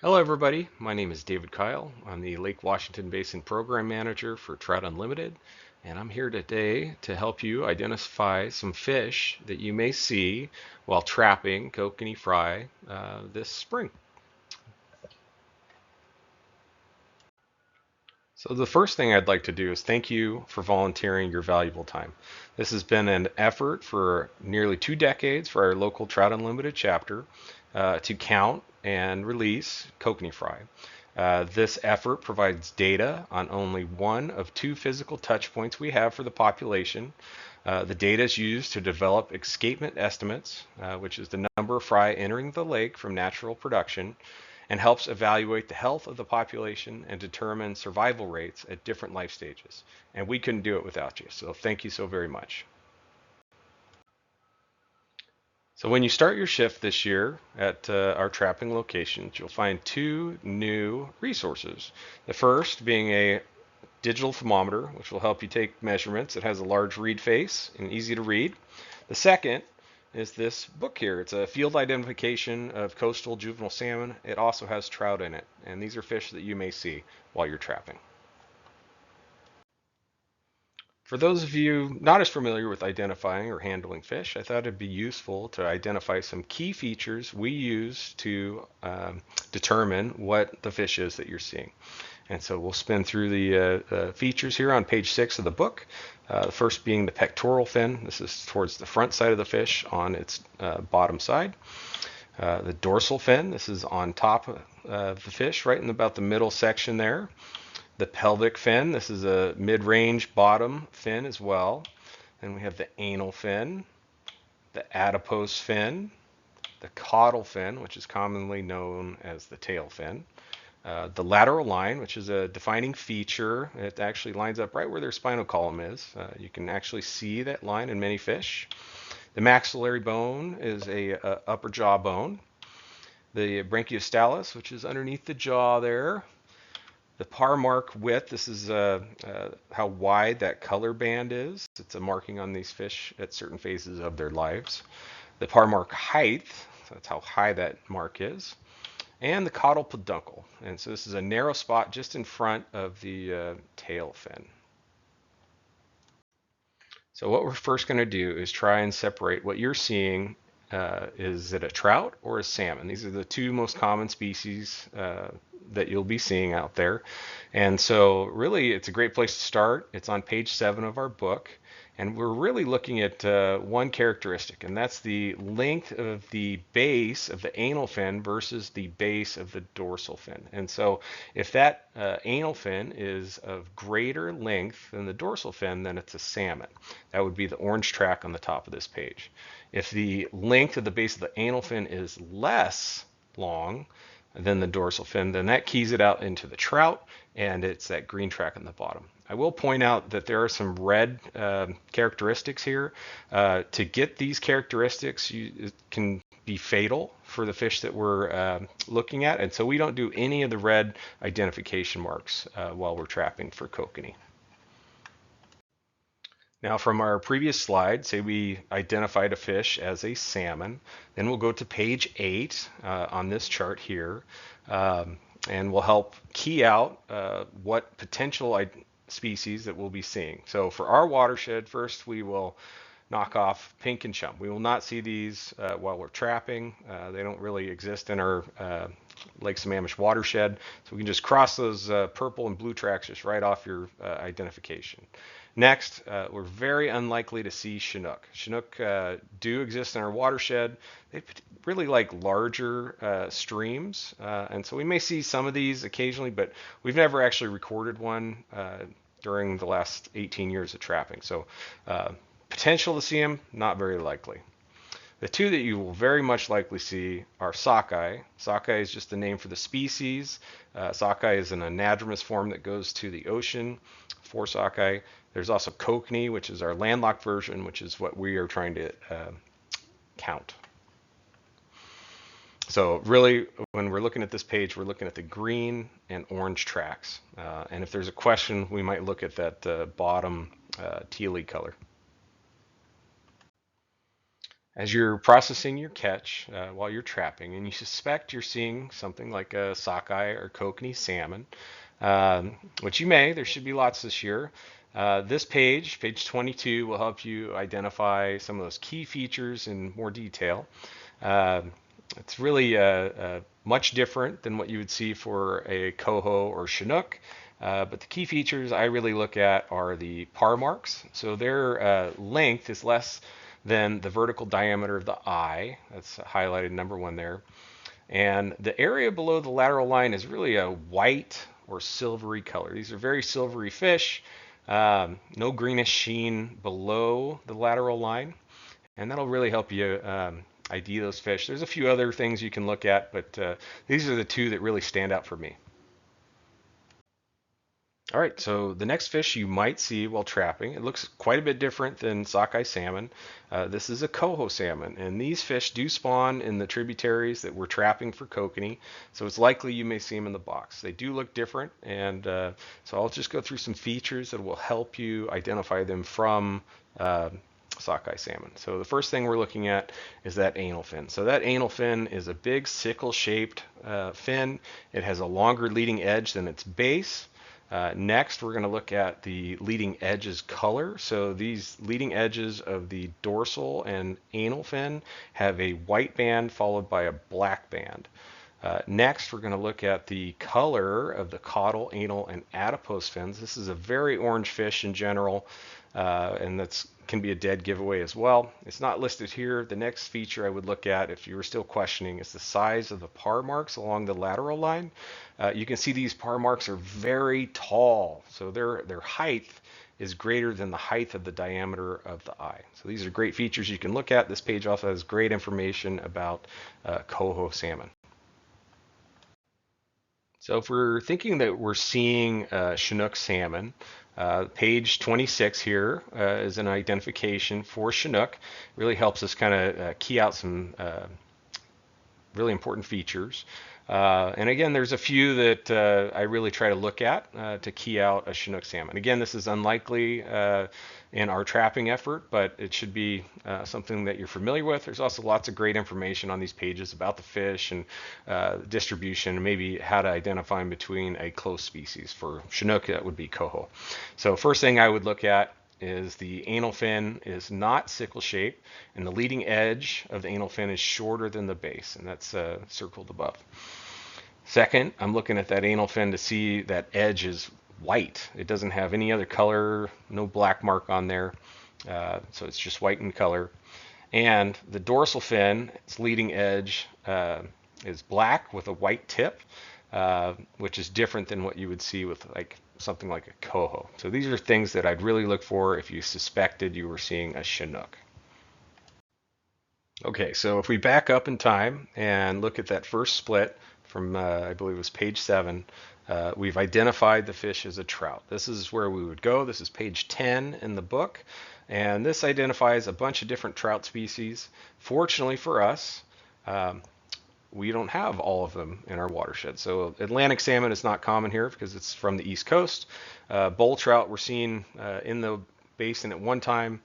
Hello everybody, my name is David Kyle. I'm the Lake Washington Basin Program Manager for Trout Unlimited, and I'm here today to help you identify some fish that you may see while trapping kokanee fry this spring. So the first thing I'd like to do is thank you for volunteering your valuable time. This has been an effort for nearly 2 decades for our local Trout Unlimited chapter to count and release kokanee fry. This effort provides data on only one of two physical touch points we have for the population. The data is used to develop escapement estimates, which is the number of fry entering the lake from natural production, and helps evaluate the health of the population and determine survival rates at different life stages. And we couldn't do it without you, so thank you so very much. So when you start your shift this year at our trapping locations, you'll find two new resources. The first being a digital thermometer, which will help you take measurements. It has a large read face and easy to read. The second is this book here. It's a field identification of coastal juvenile salmon. It also has trout in it, and these are fish that you may see while you're trapping. For those of you not as familiar with identifying or handling fish, I thought it'd be useful to identify some key features we use to determine what the fish is that you're seeing. And so we'll spin through the features here on page 6 of the book. The first being the pectoral fin. This is towards the front side of the fish on its bottom side. The dorsal fin. This is on top of the fish, right in about the middle section there. The pelvic fin. This is a mid-range bottom fin as well. Then we have the anal fin, the adipose fin, the caudal fin, which is commonly known as the tail fin. The lateral line, which is a defining feature. It actually lines up right where their spinal column is. You can actually see that line in many fish. The maxillary bone is a upper jaw bone. The branchiostallus, which is underneath the jaw there. The par mark width, this is how wide that color band is. It's a marking on these fish at certain phases of their lives. The par mark height, so that's how high that mark is. And the caudal peduncle. And so this is a narrow spot just in front of the tail fin. So what we're first going to do is try and separate what you're seeing. Is it a trout or a salmon? These are the two most common species that you'll be seeing out there. And so really it's a great place to start. It's on page 7 of our book. And we're really looking at one characteristic, and that's the length of the base of the anal fin versus the base of the dorsal fin. And so if that anal fin is of greater length than the dorsal fin, then it's a salmon. That would be the orange track on the top of this page. If the length of the base of the anal fin is less long than the dorsal fin, then that keys it out into the trout, and it's that green track on the bottom. I will point out that there are some red characteristics here. To get these characteristics, it can be fatal for the fish that we're looking at, and so we don't do any of the red identification marks while we're trapping for kokanee. Now from our previous slide, say we identified a fish as a salmon, then we'll go to page 8 on this chart here, and we'll help key out what potential species that we'll be seeing. So for our watershed, first we will knock off pink and chum. We will not see these while we're trapping. They don't really exist in our Lake Sammamish watershed, so we can just cross those purple and blue tracks just right off your identification. Next, we're very unlikely to see Chinook. Chinook do exist in our watershed. They really like larger streams, and so we may see some of these occasionally, but we've never actually recorded one during the last 18 years of trapping. So potential to see them, not very likely. The two that you will very much likely see are sockeye. Sockeye is just the name for the species. Sockeye is an anadromous form that goes to the ocean for sockeye. There's also kokanee, which is our landlocked version, which is what we are trying to count. So really, when we're looking at this page, we're looking at the green and orange tracks. And if there's a question, we might look at that bottom tealy color. As you're processing your catch while you're trapping, and you suspect you're seeing something like a sockeye or kokanee salmon, which you may, there should be lots this year. This page 22, will help you identify some of those key features in more detail. Uh, it's really much different than what you would see for a coho or chinook. But the key features I really look at are the par marks. So their length is less than the vertical diameter of the eye. That's highlighted number one there. And the area below the lateral line is really a white or silvery color. These are very silvery fish. No greenish sheen below the lateral line. And that'll really help you ID those fish. There's a few other things you can look at, but these are the two that really stand out for me. All right, so the next fish you might see while trapping, it looks quite a bit different than sockeye salmon. This is a coho salmon, and these fish do spawn in the tributaries that we're trapping for kokanee, so it's likely you may see them in the box. They do look different, and so I'll just go through some features that will help you identify them from sockeye salmon. So the first thing we're looking at is that anal fin. So that anal fin is a big sickle-shaped fin. It has a longer leading edge than its base. Next, we're going to look at the leading edges color. So these leading edges of the dorsal and anal fin have a white band followed by a black band. Next, we're going to look at the color of the caudal, anal, and adipose fins. This is a very orange fish in general, and that's can be a dead giveaway as well. It's not listed here. The next feature I would look at, if you were still questioning, is the size of the par marks along the lateral line. You can see these par marks are very tall, so their height is greater than the height of the diameter of the eye. So these are great features you can look at. This page also has great information about coho salmon. So if we're thinking that we're seeing Chinook salmon, page 26 here is an identification for Chinook. Really helps us kind of key out some really important features. And again, there's a few that I really try to look at to key out a Chinook salmon. Again, this is unlikely in our trapping effort, but it should be something that you're familiar with. There's also lots of great information on these pages about the fish and distribution, and maybe how to identify them between a close species. For Chinook, that would be coho. So first thing I would look at is the anal fin is not sickle shaped, and the leading edge of the anal fin is shorter than the base, and that's circled above. Second, I'm looking at that anal fin to see that edge is white. It doesn't have any other color, no black mark on there, so it's just white in color. And the dorsal fin, its leading edge is black with a white tip, which is different than what you would see with like something like a coho. So these are things that I'd really look for if you suspected you were seeing a Chinook. Okay, so if we back up in time and look at that first split from, I believe it was page 7, we've identified the fish as a trout. This is where we would go. This is page 10 in the book, and this identifies a bunch of different trout species. Fortunately for us, we don't have all of them in our watershed. So Atlantic salmon is not common here because it's from the East Coast. Bull trout we're seeing in the basin at one time.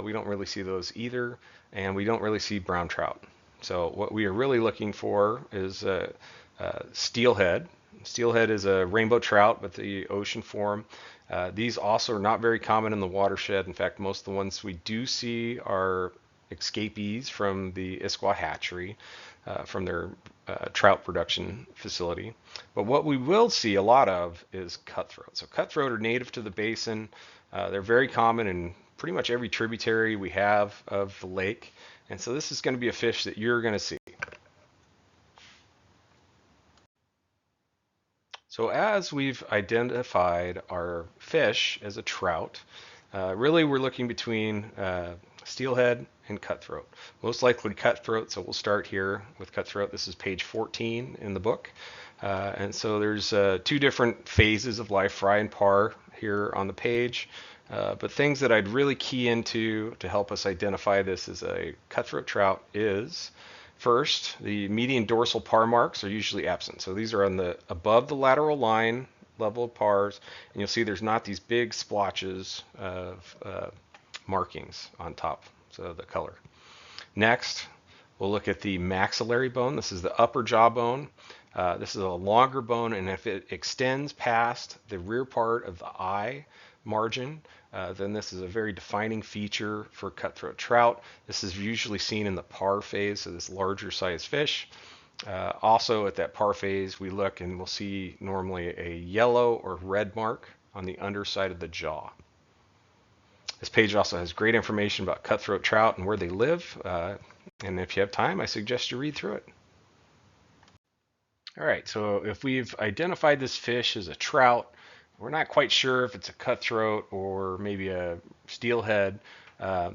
We don't really see those either, and we don't really see brown trout. So what we are really looking for is steelhead. Steelhead is a rainbow trout, but the ocean form. These also are not very common in the watershed. In fact, most of the ones we do see are escapees from the Issaquah hatchery, from their trout production facility. But what we will see a lot of is cutthroat. So cutthroat are native to the basin. They're very common in pretty much every tributary we have of the lake. And so this is going to be a fish that you're going to see. So as we've identified our fish as a trout, really we're looking between steelhead and cutthroat. Most likely cutthroat, so we'll start here with cutthroat. This is page 14 in the book. And so there's two different phases of life, fry and par, here on the page. But things that I'd really key into to help us identify this as a cutthroat trout is, first, the median dorsal par marks are usually absent. So these are on the above the lateral line level of pars, and you'll see there's not these big splotches of markings on top, so the color. Next, we'll look at the maxillary bone. This is the upper jawbone. This is a longer bone, and if it extends past the rear part of the eye margin, then this is a very defining feature for cutthroat trout. This is usually seen in the par phase, so this larger size fish. Also at that par phase, we look and we'll see normally a yellow or red mark on the underside of the jaw. This page also has great information about cutthroat trout and where they live. And if you have time, I suggest you read through it. All right, so if we've identified this fish as a trout, we're not quite sure if it's a cutthroat or maybe a steelhead.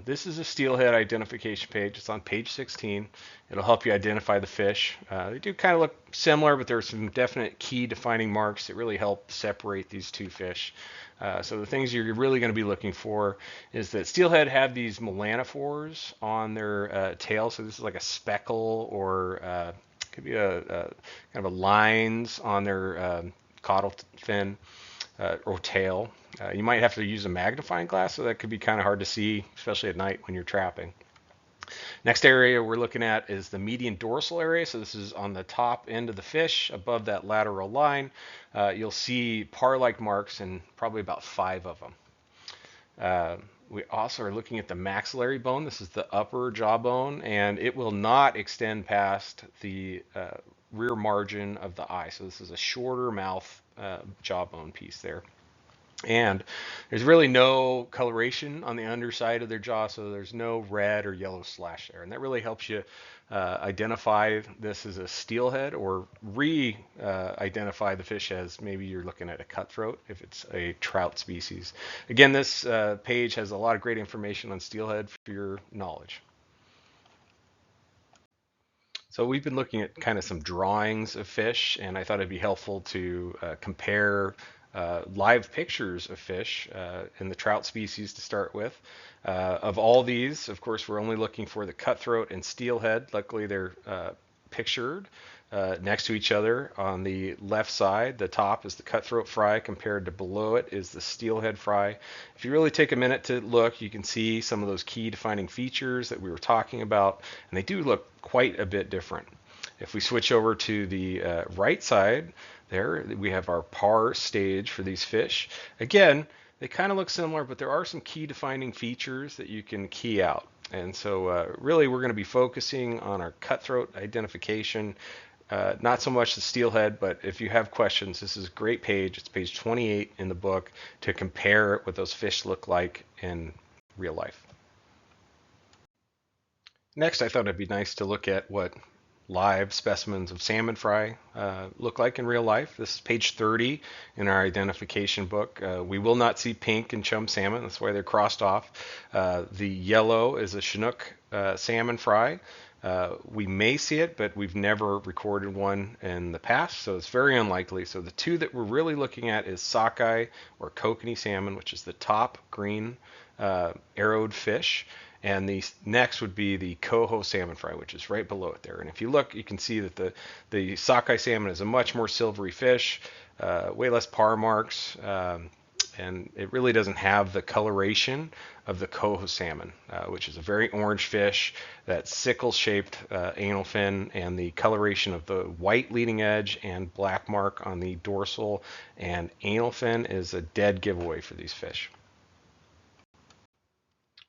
This is a steelhead identification page. It's on page 16. It'll help you identify the fish. They do kind of look similar, but there are some definite key defining marks that really help separate these two fish. So the things you're really going to be looking for is that steelhead have these melanophores on their tail. So this is like a speckle or could be a kind of a lines on their caudal fin or tail. You might have to use a magnifying glass, so that could be kind of hard to see, especially at night when you're trapping. Next area we're looking at is the median dorsal area. So this is on the top end of the fish, above that lateral line. You'll see par-like marks and probably about 5 of them. We also are looking at the maxillary bone. This is the upper jawbone, and it will not extend past the rear margin of the eye. So this is a shorter mouth jawbone piece there. And there's really no coloration on the underside of their jaw, so there's no red or yellow slash there. And that really helps you identify this as a steelhead or re-identify the fish as maybe you're looking at a cutthroat if it's a trout species. Again, this page has a lot of great information on steelhead for your knowledge. So we've been looking at kind of some drawings of fish, and I thought it'd be helpful to compare live pictures of fish in the trout species to start with. Of all these, of course, we're only looking for the cutthroat and steelhead. Luckily, they're pictured next to each other. On the left side, the top is the cutthroat fry, compared to below it is the steelhead fry. If you really take a minute to look, you can see some of those key defining features that we were talking about, and they do look quite a bit different. If we switch over to the right side, there we have our par stage for these fish. Again, they kind of look similar, but there are some key defining features that you can key out. And so really we're going to be focusing on our cutthroat identification, not so much the steelhead, but if you have questions, this is a great page. It's page 28 in the book to compare what those fish look like in real life. Next, I thought it'd be nice to look at what live specimens of salmon fry look like in real life. This is page 30 in our identification book. We will not see pink in chum salmon. That's why they're crossed off. The yellow is a Chinook salmon fry. We may see it, but we've never recorded one in the past, so it's very unlikely. So the two that we're really looking at is sockeye or kokanee salmon, which is the top green arrowed fish. And the next would be the coho salmon fry, which is right below it there. And if you look, you can see that the sockeye salmon is a much more silvery fish, way less par marks, and it really doesn't have the coloration of the coho salmon, which is a very orange fish, that sickle-shaped anal fin, and the coloration of the white leading edge and black mark on the dorsal and anal fin is a dead giveaway for these fish.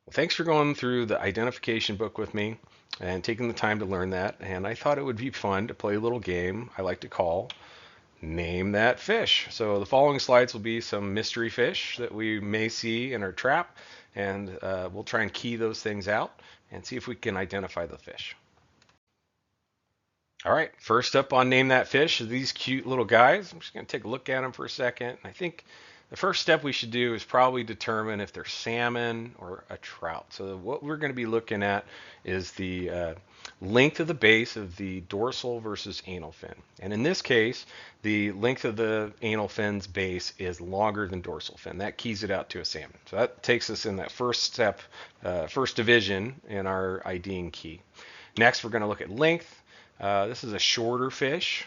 Well, thanks for going through the identification book with me and taking the time to learn that. And I thought it would be fun to play a little game I like to call Name That Fish. So the following slides will be some mystery fish that we may see in our trap, and we'll try and key those things out and see if we can identify the fish. All right, first up on Name That Fish are these cute little guys. I'm just going to take a look at them for a second. I think the first step we should do is probably determine if they're salmon or a trout. So what we're going to be looking at is the length of the base of the dorsal versus anal fin. And in this case, the length of the anal fin's base is longer than dorsal fin. That keys it out to a salmon. So that takes us in that first step, first division in our IDing key. Next, we're going to look at length. This is a shorter fish,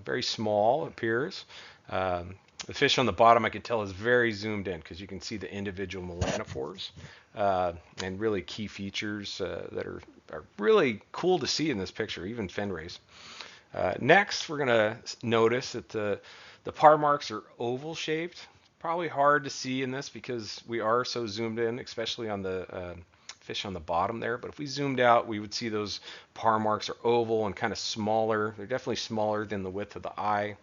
very small, it appears. The fish on the bottom, I can tell, is very zoomed in because you can see the individual melanophores and really key features that are are really cool to see in this picture, even fin rays. Next, we're going to notice that the par marks are oval shaped. Probably hard to see in this because we are so zoomed in, especially on the fish on the bottom there. But if we zoomed out, we would see those par marks are oval and kind of smaller. They're definitely smaller than the width of the eye.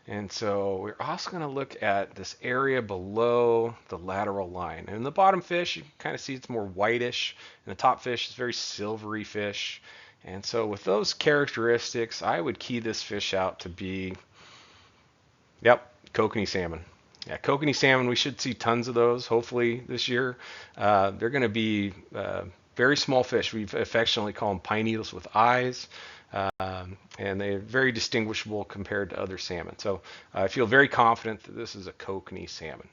And so we're also going to look at this area below the lateral line. And in the bottom fish, you can kind of see it's more whitish. And the top fish is very silvery fish. And so with those characteristics, I would key this fish out to be, yep, kokanee salmon. Yeah, kokanee salmon, we should see tons of those hopefully this year. They're going to be very small fish. We affectionately call them pine needles with eyes. And they're very distinguishable compared to other salmon. So I feel very confident that this is a kokanee salmon.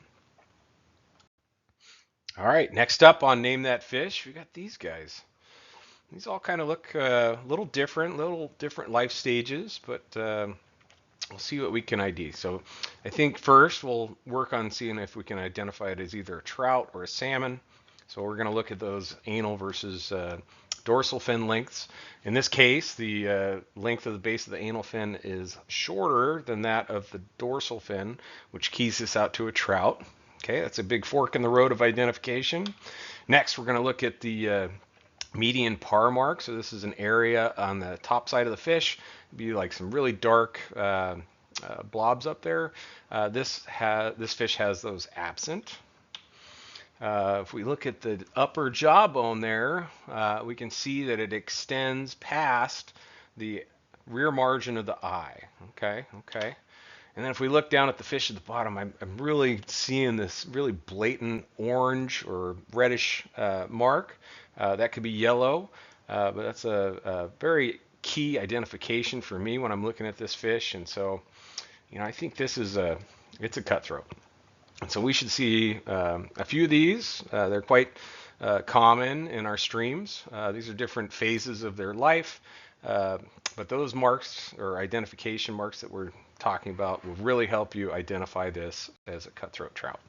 All right, next up on Name That Fish, we got these guys. These all kind of look a little different life stages, but we'll see what we can ID. So I think first we'll work on seeing if we can identify it as either a trout or a salmon. So we're going to look at those anal versus dorsal fin lengths. In this case, the length of the base of the anal fin is shorter than that of the dorsal fin, which keys this out to a trout. Okay, that's a big fork in the road of identification. Next, we're going to look at the median par mark. So this is an area on the top side of the fish. It'd be like some really dark blobs up there. This fish has those absent. If we look at the upper jawbone there, we can see that it extends past the rear margin of the eye. Okay. And then if we look down at the fish at the bottom, I'm really seeing this really blatant orange or reddish mark. That could be yellow, but that's a very key identification for me when I'm looking at this fish. And so, I think this is it's a cutthroat. And so we should see a few of these. They're quite common in our streams. These are different phases of their life, but those marks or identification marks that we're talking about will really help you identify this as a cutthroat trout.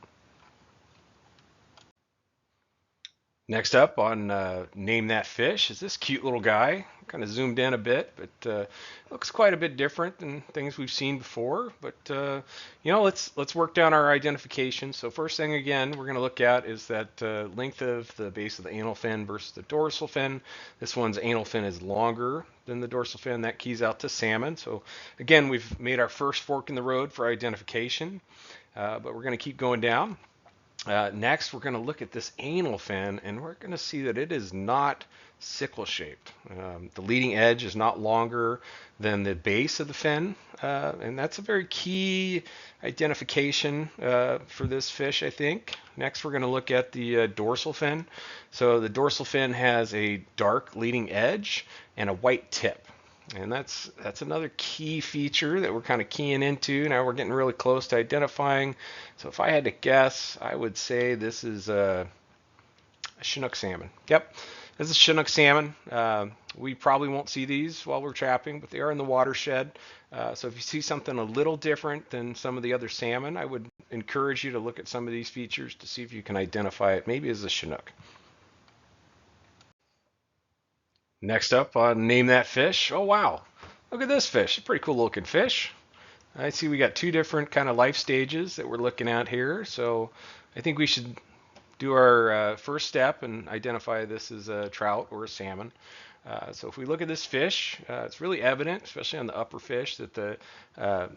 Next up on Name That Fish is this cute little guy. Kind of zoomed in a bit, but looks quite a bit different than things we've seen before. But let's work down our identification. So first thing again, we're going to look at is that length of the base of the anal fin versus the dorsal fin. This one's anal fin is longer than the dorsal fin. That keys out to salmon. So again, we've made our first fork in the road for identification, but we're going to keep going down. Next, we're going to look at this anal fin, and we're going to see that it is not sickle-shaped. The leading edge is not longer than the base of the fin, and that's a very key identification for this fish, I think. Next, we're going to look at the dorsal fin. So the dorsal fin has a dark leading edge and a white tip. And that's another key feature that we're kind of keying into. Now we're getting really close to identifying. So if I had to guess, I would say this is a Chinook salmon. Yep, this is Chinook salmon. We probably won't see these while we're trapping, but they are in the watershed. So if you see something a little different than some of the other salmon, I would encourage you to look at some of these features to see if you can identify it maybe as a Chinook. Next up on Name That Fish. Oh, wow. Look at this fish. Pretty cool looking fish. I see we got two different kind of life stages that we're looking at here. So I think we should do our first step and identify this as a trout or a salmon. So if we look at this fish, it's really evident, especially on the upper fish, that the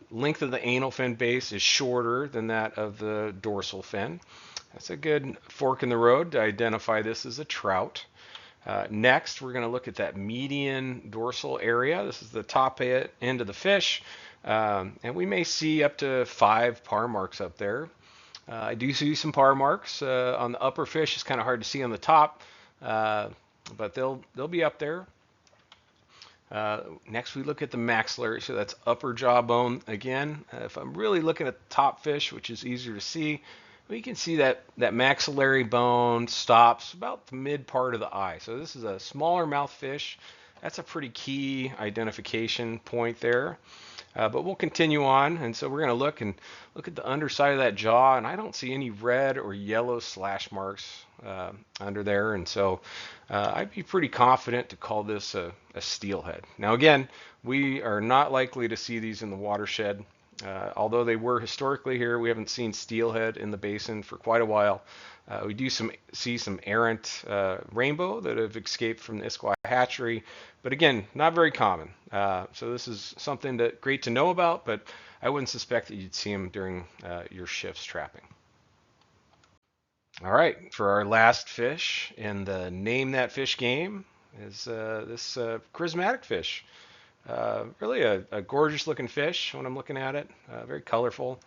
length of the anal fin base is shorter than that of the dorsal fin. That's a good fork in the road to identify this as a trout. Next, we're going to look at that median dorsal area. This is the top end of the fish, and we may see up to 5 par marks up there. I do see some par marks on the upper fish. It's kind of hard to see on the top, but they'll be up there. Next, we look at the maxillary, so that's upper jawbone again. If I'm really looking at the top fish, which is easier to see, we can see that maxillary bone stops about the mid part of the eye. So this is a smaller mouth fish. that's a pretty key identification point there. But we'll continue on, and so we're going to look at the underside of that jaw, and I don't see any red or yellow slash marks under there, and so I'd be pretty confident to call this a steelhead. Now, again, we are not likely to see these in the watershed. Although they were historically here, we haven't seen steelhead in the basin for quite a while. We do see some errant rainbow that have escaped from the Issaquah hatchery, but again, not very common. So this is something that great to know about, but I wouldn't suspect that you'd see them during your shifts trapping. All right, for our last fish in the name that fish game is this charismatic fish. Really a gorgeous looking fish when I'm looking at it, very colorful.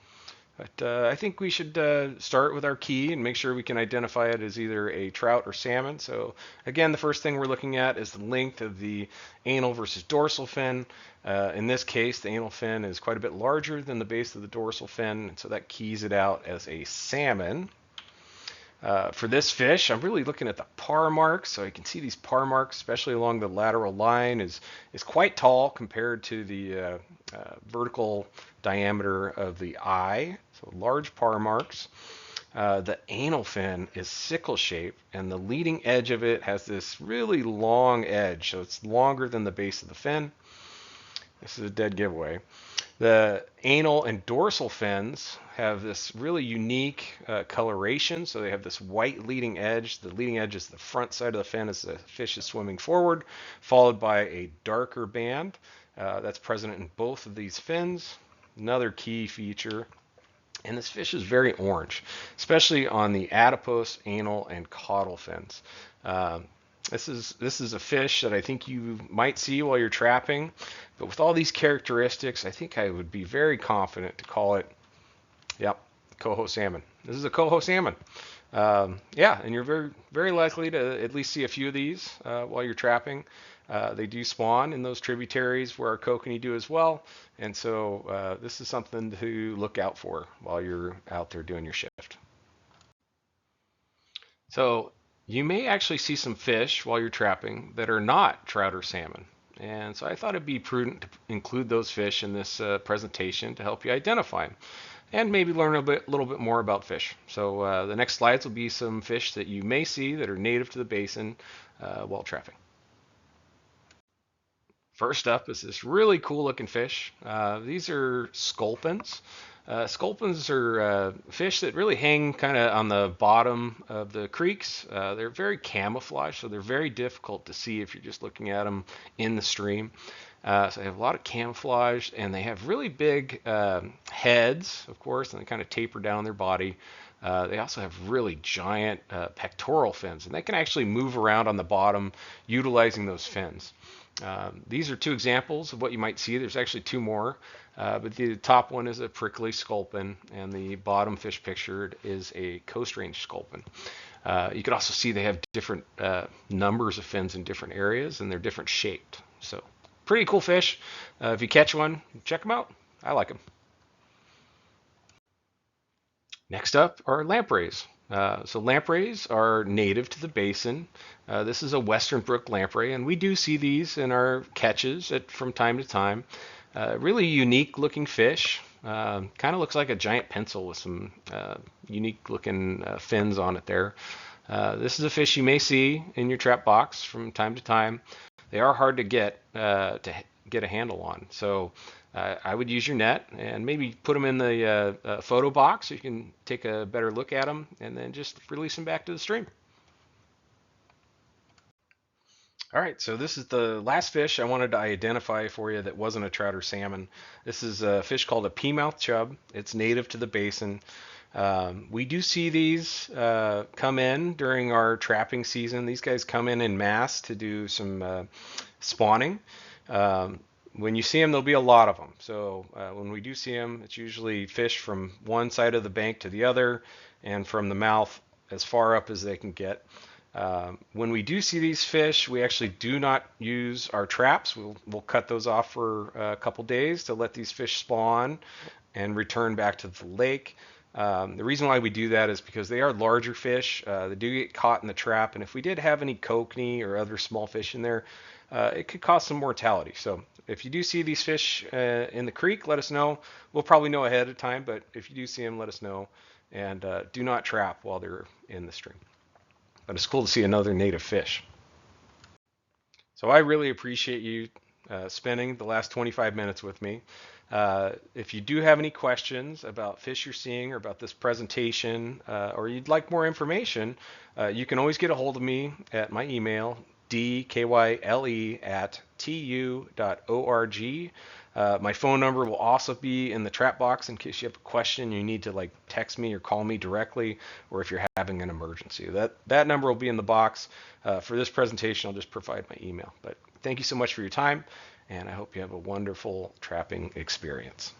But I think we should start with our key and make sure we can identify it as either a trout or salmon. So again, the first thing we're looking at is the length of the anal versus dorsal fin. In this case, the anal fin is quite a bit larger than the base of the dorsal fin, and so that keys it out as a salmon. For this fish, I'm really looking at the par marks, so you can see these par marks, especially along the lateral line, is quite tall compared to the vertical diameter of the eye, so large par marks. The anal fin is sickle shaped, and the leading edge of it has this really long edge, so it's longer than the base of the fin. This is a dead giveaway. The anal and dorsal fins have this really unique coloration. So they have this white leading edge. The leading edge is the front side of the fin as the fish is swimming forward, followed by a darker band that's present in both of these fins. Another key feature. And this fish is very orange, especially on the adipose, anal, and caudal fins. This is a fish that I think you might see while you're trapping, but with all these characteristics, I think I would be very confident to call it, yep, coho salmon. This is a coho salmon. Yeah, and you're very likely to at least see a few of these while you're trapping. They do spawn in those tributaries where our kokanee do as well, and so this is something to look out for while you're out there doing your shift. So you may actually see some fish while you're trapping that are not trout or salmon. And so I thought it'd be prudent to include those fish in this presentation to help you identify them and maybe learn little bit more about fish. So the next slides will be some fish that you may see that are native to the basin while trapping. First up is this really cool looking fish. These are sculpins. Sculpins are fish that really hang kind of on the bottom of the creeks. They're very camouflaged, so they're very difficult to see if you're just looking at them in the stream. So they have a lot of camouflage, and they have really big heads, of course, and they kind of taper down their body. They also have really giant pectoral fins, and they can actually move around on the bottom utilizing those fins. These are two examples of what you might see. There's actually two more, but the top one is a prickly sculpin, and the bottom fish pictured is a coast range sculpin. You can also see they have different numbers of fins in different areas, and they're different shaped. So pretty cool fish. If you catch one, check them out. I like them. Next up are lampreys. So lampreys are native to the basin. This is a western brook lamprey, and we do see these in our catches from time to time. Really unique looking fish. Kind of looks like a giant pencil with some unique looking fins on it there. This is a fish you may see in your trap box from time to time. They are hard to get a handle on. So I would use your net and maybe put them in the photo box so you can take a better look at them and then just release them back to the stream. All right, so this is the last fish I wanted to identify for you that wasn't a trout or salmon. This is a fish called a peamouth chub. It's native to the basin. We do see these come in during our trapping season. These guys come in mass to do some spawning. When you see them, there'll be a lot of them. So when we do see them, it's usually fish from one side of the bank to the other and from the mouth as far up as they can get. When we do see these fish, we actually do not use our traps. We'll cut those off for a couple days to let these fish spawn and return back to the lake. The reason why we do that is because they are larger fish. They do get caught in the trap, and if we did have any kokanee or other small fish in there, it could cause some mortality. So if you do see these fish in the creek, let us know. We'll probably know ahead of time, but if you do see them, let us know. And do not trap while they're in the stream. But it's cool to see another native fish. So I really appreciate you spending the last 25 minutes with me. If you do have any questions about fish you're seeing or about this presentation, or you'd like more information, you can always get a hold of me at my email, dkyle@tu.org. My phone number will also be in the chat box in case you have a question you need to like text me or call me directly, or if you're having an emergency. That number will be in the box. For this presentation, I'll just provide my email. But thank you so much for your time, and I hope you have a wonderful trapping experience.